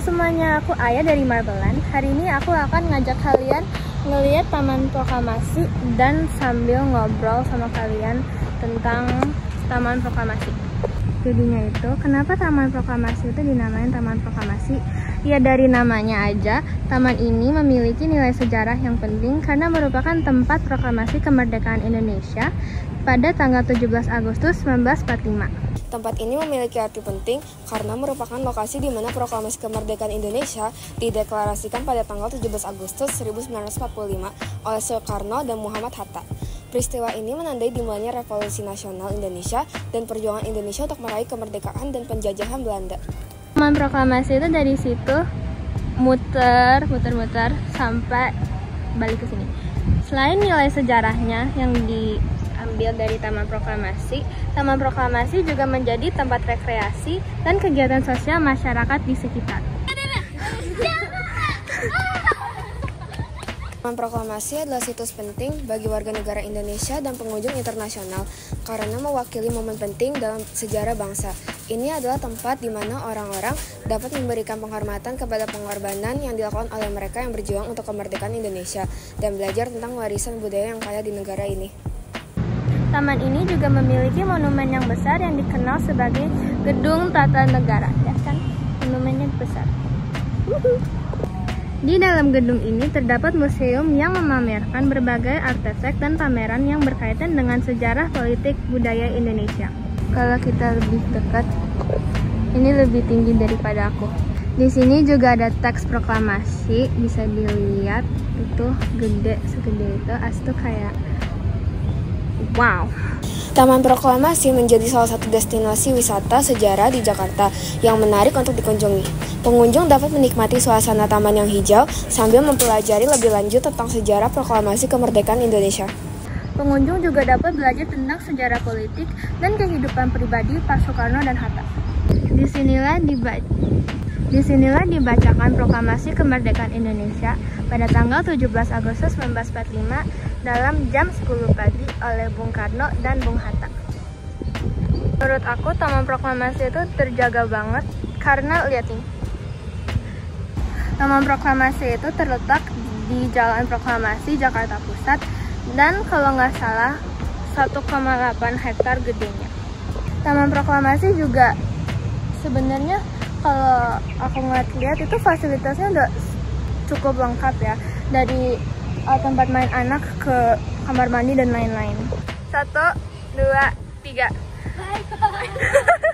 Halo semuanya, aku Aya dari Marbelan. Hari ini aku akan ngajak kalian ngelihat Taman Proklamasi dan sambil ngobrol sama kalian tentang Taman Proklamasi. Jadinya itu, kenapa Taman Proklamasi itu dinamain Taman Proklamasi? Ya dari namanya aja, taman ini memiliki nilai sejarah yang penting karena merupakan tempat proklamasi kemerdekaan Indonesia pada tanggal 17 Agustus 1945. Tempat ini memiliki arti penting karena merupakan lokasi di mana proklamasi kemerdekaan Indonesia dideklarasikan pada tanggal 17 Agustus 1945 oleh Soekarno dan Muhammad Hatta. Peristiwa ini menandai dimulainya Revolusi Nasional Indonesia dan perjuangan Indonesia untuk meraih kemerdekaan dan penjajahan Belanda. Taman Proklamasi itu dari situ muter sampai balik ke sini. Selain nilai sejarahnya yang diambil dari Taman Proklamasi juga menjadi tempat rekreasi dan kegiatan sosial masyarakat di sekitar. Taman Proklamasi adalah situs penting bagi warga negara Indonesia dan pengunjung internasional karena mewakili momen penting dalam sejarah bangsa. Ini adalah tempat di mana orang-orang dapat memberikan penghormatan kepada pengorbanan yang dilakukan oleh mereka yang berjuang untuk kemerdekaan Indonesia dan belajar tentang warisan budaya yang kaya di negara ini. Taman ini juga memiliki monumen yang besar yang dikenal sebagai Gedung Tata Negara. Ya kan? Monumennya besar. Di dalam gedung ini terdapat museum yang memamerkan berbagai artefak dan pameran yang berkaitan dengan sejarah politik budaya Indonesia. Kalau kita lebih dekat, ini lebih tinggi daripada aku. Di sini juga ada teks proklamasi, bisa dilihat itu gede segede itu, asli kayak wow. Taman Proklamasi menjadi salah satu destinasi wisata sejarah di Jakarta yang menarik untuk dikunjungi. Pengunjung dapat menikmati suasana taman yang hijau sambil mempelajari lebih lanjut tentang sejarah proklamasi kemerdekaan Indonesia. Pengunjung juga dapat belajar tentang sejarah politik dan kehidupan pribadi Pak Soekarno dan Hatta. Disinilah dibacakan proklamasi kemerdekaan Indonesia pada tanggal 17 Agustus 1945 dalam jam 10 pagi oleh Bung Karno dan Bung Hatta. Menurut aku Taman Proklamasi itu terjaga banget karena lihat ini. Taman Proklamasi itu terletak di Jalan Proklamasi Jakarta Pusat dan kalau nggak salah 1,8 hektar gedenya. Taman Proklamasi juga sebenarnya kalau aku ngeliat itu fasilitasnya udah cukup lengkap ya, dari tempat main anak ke kamar mandi dan lain-lain. 1, 2, 3. Bye.